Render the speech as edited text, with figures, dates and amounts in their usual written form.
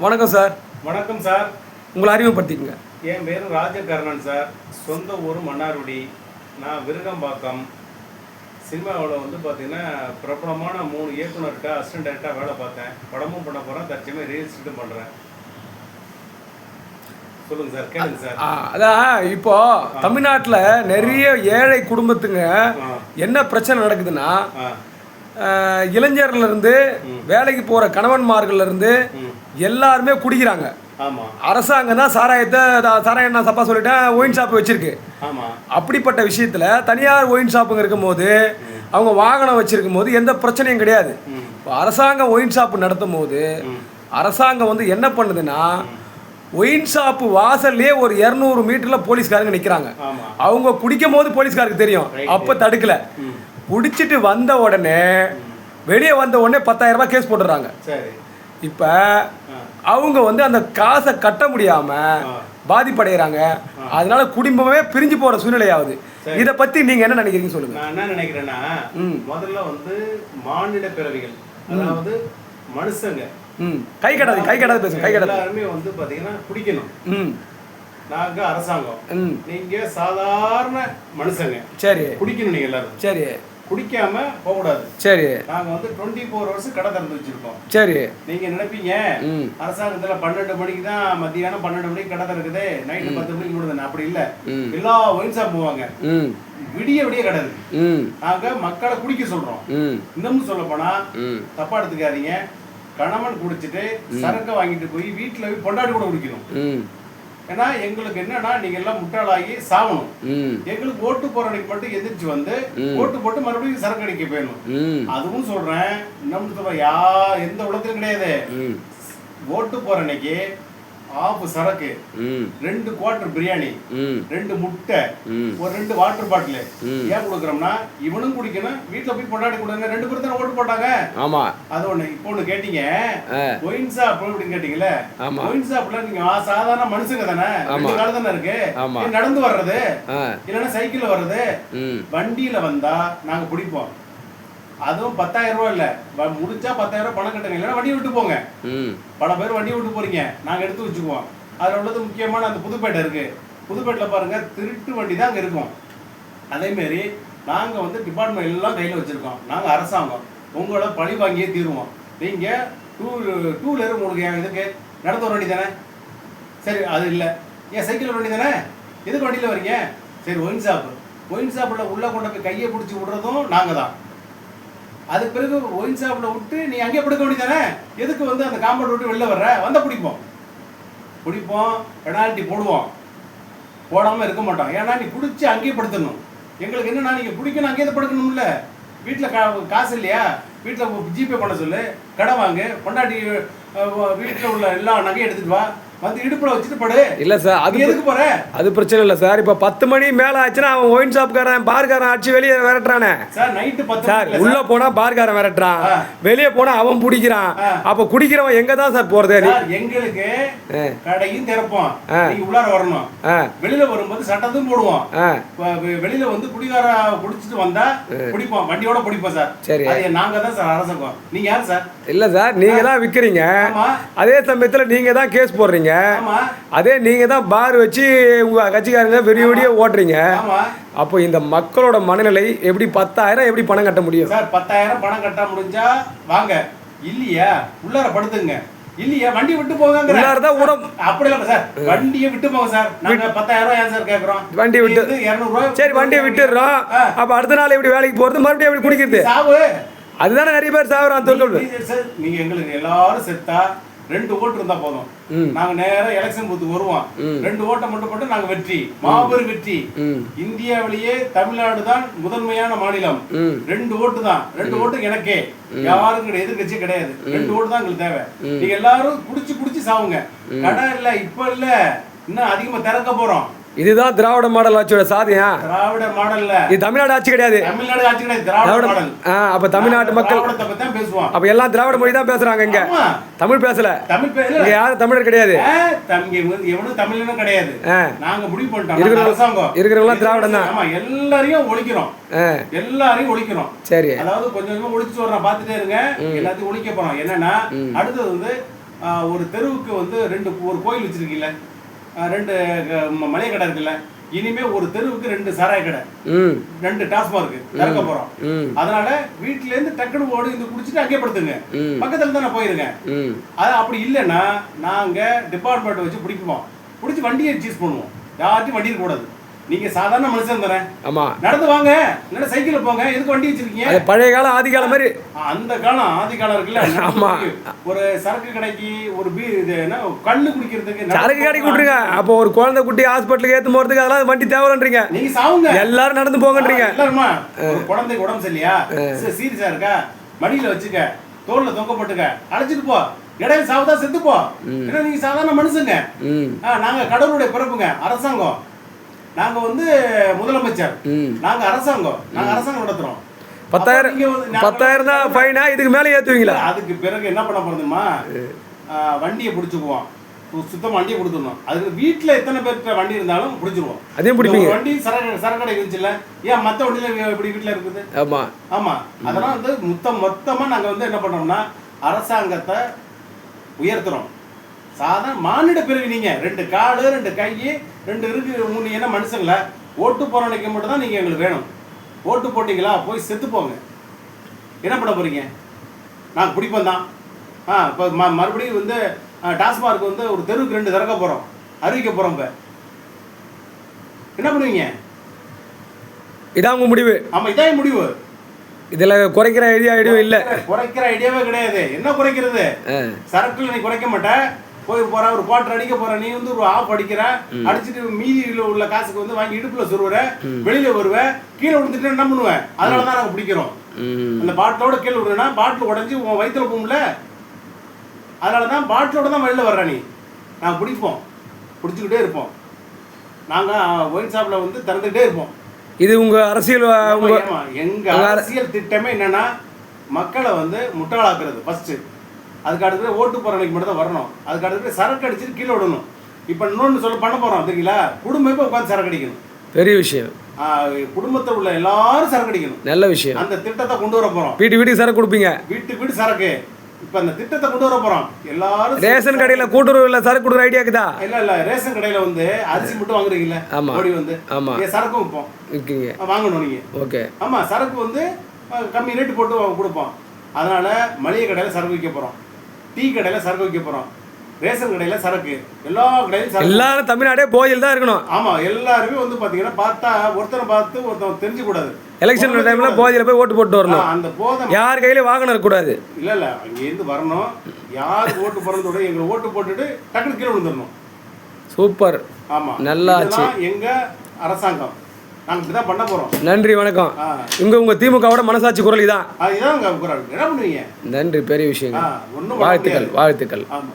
வணக்கம் சார். வணக்கம் சார். உங்களை அறிமுகப்படுத்திக்கங்க. என் பேர் ராஜகர்ணன் சார். சொந்த ஊர் மன்னார்குடி. நான் விருகம்பாக்கம். சினிமாவில் பார்த்தீங்கன்னா பிரபலமான 3 இயக்குனர்கிட்ட அசிஸ்டன்ட் டைரக்டராக வேலை பார்த்தேன். படமும் பண்ண போகிறேன், தற்சமயம் ரீல்ஸ்ட்டும் பண்ணுறேன். சொல்லுங்கள் சார், கேளுங்க சார். அதான் இப்போ தமிழ்நாட்டில் நிறைய ஏழை குடும்பத்துங்க என்ன பிரச்சனை நடக்குதுன்னா, இளைஞர்லேருந்து வேலைக்கு போகிற கணவன்மார்கள்லேருந்து எல்லாருமே குடிக்கிறாங்க. அரசாங்கம் தான் சாராயம் நான் தப்பா சொல்லிட்டேன், ஒயின் ஷாப் வச்சிருக்கு. அப்படிப்பட்ட விஷயத்துல தனியார் ஒயின் ஷாப்புங்க இருக்கும்போது அவங்க வாகனம் வச்சிருக்கும் போது எந்த பிரச்சனையும் கிடையாது. அரசாங்கம் ஒயின் ஷாப் நடத்தும் போது அரசாங்கம் என்ன பண்ணுதுன்னா, ஒயின் ஷாப்பு வாசல்லே ஒரு 200 மீட்டர்ல போலீஸ்காரங்க நிக்கிறாங்க. அவங்க குடிக்கும் போது போலீஸ்காருக்கு தெரியும், அப்ப தடுக்கல. குடிச்சிட்டு வந்த உடனே வெளியே வந்த உடனே 10,000 ரூபாய் கேஸ் போட்டுறாங்க. இப்ப அவங்க அந்த காசை கட்ட முடியாம பாதிப்படைகிறாங்க. அதனால குடும்பமே பிரிஞ்சு போற சூழ்நிலை ஆகுது. இத பத்தி நீங்க என்ன நினைக்கிறீங்க சொல்லுங்க. நான் என்ன நினைக்கிறேன்னா, முதல்ல மானிட பிறவிகள், அதாவது மனுஷங்க கை கடாது பேசுங்க. எல்லாருமே பாத்தீங்கன்னா குடிக்கணும். நாங்க அரசாங்கம், நீங்க சாதாரண மனுஷங்க. சரி, குடிக்கணும். நீங்க எல்லாரும் சரி குடிக்காம போக கூடாது. சரி, நாங்க 24 hours கடை திறந்து வச்சிருக்கோம். சரி, நீங்க நினைப்பீங்க அரசாங்கத்துல 12 மணிக்கு தான், மத்தியானம் 12 மணிக்கு கடை திறக்குது, நைட்டு 10 மணிக்கு விடுது. அப்படி இல்ல, எல்லா ஒயின் ஷாப் போவாங்க, விடிய கடை இருக்கு. நாங்க மக்களை குடிக்க சொல்றோம். இன்னமும் சொல்ல போனா, தப்பா எடுத்துக்காதீங்க, கணவன் குடிச்சிட்டு சரக்க வாங்கிட்டு போய் வீட்டுல போய் பொண்டாட்டி கூட குடிக்கணும். ஏன்னா எங்களுக்கு என்னன்னா, நீங்க எல்லாம் முட்டாளாகி சாவணும். எங்களுக்கு ஓட்டு போற அன்னைக்கு மட்டும் எதிர்த்து ஓட்டு போட்டு மறுபடியும் சரக்கு அடிக்க போயிடணும். அதுவும் சொல்றேன், நம்ம எந்த உலகத்திலும் கிடையாது. ஓட்டு போற அன்னைக்கு ஆஃப் சரக்கு, 2 குவார்டர் பிரியாணி, 2 முட்டை, ஒரு 2 வாட்டர் பாட்டில் ஏன் கொடுக்குறோம்னா, இவனும் குடிக்கணும், வீட்டுல போய் பொண்டாடி கொடுங்க. 2 பேரும் தானே ஓட்டு போட்டாங்க. ஆமா, அது ஒண்ணு. இப்போ ஒண்ணு கேட்டீங்க, ஒயின் ஷாப் அப்படின்னு கேட்டீங்கல்ல. ஒயின் ஷாப்ல நீங்க சாதாரண மனுஷங்க தானே, 2 காலம் தானே இருக்கு. நடந்து வர்றது இல்லைன்னா சைக்கிள்ல வர்றது. வண்டியில வந்தா நாங்க பிடிப்போம். அதுவும் 10,000 ரூபாய் இல்ல, முடிச்சா 10,000 ரூபாய் பணம் கட்டுங்க, இல்லைன்னா வண்டியை விட்டு போங்க. பல பேர் வண்டியை விட்டு போறீங்க, நாங்க எடுத்து வச்சுக்குவோம். அதுல உள்ளது முக்கியமான அந்த புதுப்பேட்டை இருக்கு. புதுப்பேட்டில் பாருங்க, திருட்டு வண்டி தான் அங்க இருக்கும். அதே மாதிரி நாங்க டிபார்ட்மெண்ட் எல்லாம் கையில வச்சிருக்கோம். நாங்க அரசாங்கம், உங்களை பழி வாங்கியே தீருவோம். நீங்க டூ வீலர் உங்களுக்கு இதுக்கு நடந்த ஒரு வண்டி தானே, சரி அது இல்லை, ஏன் சைக்கிள் வண்டி தானே, எதுக்கு வண்டியில வரீங்க? சரி, ஒயின் ஷாப்ல உள்ள கொண்டு போய் கையை பிடிச்சி விடுறதும் நாங்க தான். அதுக்கு பிறகு ஒயின் ஷாப்ல விட்டு நீ அங்கேயே பிடிக்க வேண்டியதானே, எதுக்கு அந்த காம்பவுண்ட் விட்டு வெளில வர்ற? பிடிப்போம், பெனால்ட்டி போடுவோம், போடாம இருக்க மாட்டோம். ஏன்னா நீ குடிச்சு அங்கேயே படுத்தணும். எங்களுக்கு என்னன்னா, நீங்க குடிக்கணும், அங்கேயே படுக்கணும்ல. வீட்டில் காசு இல்லையா, வீட்டில் ஜிபே பண்ண சொல்லு, கடை வாங்கு, பொண்டாட்டி வீட்டில் உள்ள எல்லா நகையும் எடுத்துட்டு வா, இடுப்புல வச்சுட்டு படு. இல்ல சார், அது எதுக்கு போற? அது பிரச்சனை இல்ல சார். இப்ப 10 மணி மேல ஆச்சுன்னா அவன் ஒயின் ஷாப்காரன் பார்காரன் அடிச்சு வெளியே விரட்டுறானே சார். நைட்டு 10 சார், உள்ள போனா பார்காரன் விரட்டுறான், வெளியே போனா அவன் பிடிக்கிறான். அப்ப குடிக்கிறவன் எங்க தான் சார் போறது? எங்களுக்கு கடையும் திறப்போம், நீங்க உள்ளார வரணும். வெளியில வரும்போது சட்டத்தும் போடுவோம். வெளியில குடிகார குடிச்சிட்டு வந்தா பிடிப்போம், வண்டியோட பிடிப்போம் சார். சரி, நாங்க தான் சார் அரசாங்கம். நீங்க யாரு சார்? இல்ல சார், நீங்க தான் விக்கிறீங்க, அதே சமயத்துல நீங்க தான் கேஸ் போடுறீங்க, அதே நீங்க தான் பார் வச்சு உங்க கட்சிக்காரங்க வெறியோடியே ஓட்டுறீங்க. அப்போ இந்த மக்களோட மனநிலை எப்படி? 10,000 எப்படி பணம் கட்ட முடியும் சார்? 10,000 பணம் கட்ட முடிஞ்சா வாங்க, இல்லையா உள்ளார படுத்துங்க, இல்லையா வண்டி விட்டு போங்க. அப்படி இல்ல சார், வண்டியை விட்டு போங்க சார். நாங்க 10,000 ஏன் சார் கேக்குறோம்? வண்டி விட்டு 200 ரூபாய். சரி, வண்டியை விட்டுறோம். அப்ப அடுத்த நாள் எப்படி வேலைக்கு போறது, மறுபடியும் எப்படி குடிக்கிறது? சாவு, அதுதானே நிறைய பேர் சாவுறான். நீங்க எங்களுக்கு எல்லாரும் செத்தா 2 ஓட்டு இருந்தா போதும், நாங்க நேரா எலெக்ஷன் பூத்துக்கு வருவோம். 2 ஓட்டை மட்டும் போட்டு நாங்க வெற்றி, மாபெரும் வெற்றி. இந்தியாவிலேயே தமிழ்நாடு தான் முதன்மையான மாநிலம். 2 ஓட்டு தான், 2 ஓட்டு எனக்கே, யாரும் கிடையாது, எதிர்கட்சியே கிடையாது. 2 ஓட்டு தான் எங்களுக்கு தேவை. நீங்க எல்லாரும் குடிச்சு சாவுங்க. கடை இல்ல, இப்ப இல்ல, இன்னும் அதிகமா திறக்க போறோம். இதுதான் திராவிட மாடல் ஆட்சியோட சாதியா? திராவிட மாடல்ல இது தமிழ்நாடு ஆட்சி கிடையாது. தமிழ்நாடு ஆட்சி கிடையாது, திராவிட மாடல். அப்ப தமிழ்நாட்டு மக்கள் திராவிடத்தை பத்தி தான் பேசுவாங்க. அப்ப எல்லாம் திராவிட மொழி தான் பேசுறாங்க. இங்க தமிழ் பேசல, இங்க யாரும் தமிழர் கிடையாது. எவனும் தமிழனும் கிடையாது. நாங்க முடிவு பண்ணிட்டோம், அரசாங்கம் இருக்கிறவங்க திராவிடம் தான். ஆமா, எல்லாரையும் ஒழிக்கிறோம். சரி, அதாவது கொஞ்சம் கொஞ்சமா ஒழிச்சு வர்றோம், பாத்துட்டே இருங்க. எல்லாத்தையும் ஒழிக்க போறோம். என்னன்னா, அடுத்தது ஒரு தெருவுக்கு வந்து ஒரு கோயில் வச்சிருக்கீங்கள, 2 மளிகை கடை இருக்குல்ல, இனிமே ஒரு தெருவுக்கு 2 சாராய கடை, 2 டாஸ்மார்க் திறக்க போறோம். அதனால வீட்டுல இருந்து டக்குனு ஓடி இந்த குடிச்சிட்டு அங்கே படுத்துங்க, பக்கத்துல தானே போயிருங்க. அது அப்படி இல்லைன்னா நாங்க டிபார்ட்மெண்ட் வச்சு பிடிச்சி வண்டியை சீஸ் பண்ணுவோம். யார்ட்டும் வண்டி இருக்க கூடாது. நீங்க சாதாரண மனுஷன் தானே, ஆமா, நடந்து வாங்க, இல்ல சைக்கிள்ல போங்க, எதுக்கு வண்டி வச்சிருக்கீங்க? பழைய காலம் ஆதி காலம் மாதிரி. அந்த காலம் ஆதி காலம் இருக்குல்ல. ஆமா, ஒரு சரக்கு கடைக்கு ஒரு கண்ணு குடிக்கிறதுக்கு சரக்கு கடைக்கு விட்டுருங்க. அப்போ ஒரு குழந்தை குட்டி ஹாஸ்பிட்டலுக்கு ஏத்து போறதுக்கு அதெல்லாம் வண்டி தேவைன்றீங்க. நீங்க சாவுங்க, எல்லாரும் நடந்து போங்கன்றீங்க. எல்லாருமா ஒரு குழந்தைக்கு உடம்பு சரியில்லையா, சீரியஸா இருக்கா, மடியில வச்சுக்க, தோல்ல தொங்க போட்டுக்க, அழைச்சிட்டு போ, இடையில சாவுதா செத்து போ. ஏன்னா நீங்க சாதாரண மனுஷங்க. நாங்க கடவுளுடைய பிறப்புங்க, அரசாங்கம். நாங்க வந்து முதலமைச்சர், நாங்க அரசாங்கம், நடத்துறோம். 10,000 தான் ஃபைனா, இதுக்கு மேல ஏத்துவீங்களா? அதுக்கு பிறகு என்ன பண்ண போறதுமா, வண்டியை பிடிச்சுக்குவோம், சுத்தமா வண்டியை கொடுத்துடணும். அதுக்கு வீட்டுல எத்தனை பேர்கிட்ட வண்டி இருந்தாலும் பிடிச்சிருவோம். அதையும் பிடிப்பீங்க. வண்டி சரக்கடை இருந்துச்சுல்ல, ஏன் மத்த வண்டியில இப்படி வீட்டுல இருக்குது? ஆமா ஆமா. அதெல்லாம் வந்து மொத்தமா நாங்க வந்து என்ன பண்றோம்னா அரசாங்கத்தை உயர்த்துறோம். சாதாரண மானிட பிறகு நீங்க 2 காலு 2 கை 2 இருக்கு 3 என்ன மனுஷங்கள ஓட்டு போறவனுக்கு மட்டும் தான் நீங்க எங்களுக்கு வேணும். ஓட்டு போட்டீங்களா, போய் செத்து போங்க. என்ன பண்ண போறீங்க? நாங்கள் பிடிப்போம் தான். இப்போ மறுபடியும் வந்து டாஸ்மார்க் வந்து ஒரு தெருவுக்கு 2 திறக்க போறோம், அறிவிக்க போறோம். இப்போ என்ன பண்ணுவீங்க? இதான் உங்க முடிவு? ஆமா, இதான் முடிவு. இதுல குறைக்கிற ஐடியாவே இல்ல. குறைக்கிற ஐடியாவே கிடையாது. என்ன குறைக்கிறது? சரக்குல நீ குறைக்க மாட்ட. போய் போற ஒரு குவார்டர் அடிக்க போற, நீ வந்து ஒரு ஆஃப் அடிக்கிற, அடிச்சுட்டு மீதியில உள்ள காசுக்கு வந்து வாங்கி இடுப்புல சொருவுற, வெளியில வருவ, கீழே விழுந்துட்டு என்ன பண்ணுவேன்? அதனாலதான் நாங்க பிடிக்கிறோம். அந்த பாட்டிலோட கீழே விடுறா, பாட்டில் உடஞ்சி உன் வயிற்றுல போகும்ல, அதனாலதான் பாட்டிலோட தான் வெளில வர்ற நீ. நாங்க பிடிப்போம், பிடிச்சுக்கிட்டே இருப்போம். நாங்க ஒயின் ஷாப்ல வந்து திறந்துகிட்டே இருப்போம். இது உங்க அரசியல், எங்க அரசியல் திட்டமே என்னன்னா மக்களை வந்து முட்டாளாக்குறது ஃபர்ஸ்ட். அதுக்கு அடுத்து ஓட்டு போறவனுக்கு மட்டும் தான் வரணும். அதுக்கு அடுத்து சரக்கு அடிச்சுட்டு கீழே விடணும். இப்போ இன்னொன்று பண்ண போறோம் தெரியுங்களா, குடும்பம் இப்போ உட்காந்து சரக்கு அடிக்கணும். பெரிய விஷயம். குடும்பத்தில் உள்ள எல்லாரும் சரக்கு அடிக்கணும். நல்ல விஷயம். அந்த திட்டத்தை கொண்டு வர போறோம். வீட்டுக்கு சரக்கு கொடுப்பீங்க, வீட்டு சரக்கு. இப்ப அந்த திட்டத்தை கொண்டு வர போறோம். எல்லாரும் ரேஷன் கடையில கூட்டுறவுல சரக்கு கொடுக்குற ஐடியா இருக்குதா? இல்ல ரேஷன் கடையில வந்து அரிசி மட்டும் வாங்குறீங்கல்ல, ஓடி வந்து சரக்கு விற்போம், வாங்கணும் நீங்க. ஓகே. ஆமா, சரக்கு வந்து கம்மி ரேட்டு போட்டு கொடுப்போம். அதனால மளிகை கடையில சரக்கு வைக்க போறோம், டீ கடையில சரக்கு வைக்க போறோம், ரேஷன் கடையில சரக்கு, எல்லா கடையிலும் எல்லாரும் தமிழ்நாடே போயில் தான் இருக்கணும். ஆமா, எல்லாருமே வந்து பாத்தீங்கன்னா பார்த்தா ஒருத்தரை பார்த்து ஒருத்தர் தெரிஞ்சு கூடாது. எலெக்ஷன் டைம்ல போதில போய் ஓட்டு போட்டு வரணும். அந்த போதை யார் கையில வாகனம் இருக்கக்கூடாது. இல்ல அங்க இருந்து வரணும், யார் ஓட்டு போறதோட எங்க ஓட்டு போட்டுட்டு டக்குனு கீழே விழுந்துடணும். சூப்பர். ஆமா, நல்லா எங்க அரசாங்கம். நாங்க இப்படிதான் பண்ண போறோம். நன்றி, வணக்கம். உங்க திமுகவோட மனசாட்சி குரல் இதான். அதுதான் குரல். என்ன பண்ணுவீங்க? நன்றி, பெரிய விஷயம். வாழ்த்துக்கள். ஆமா.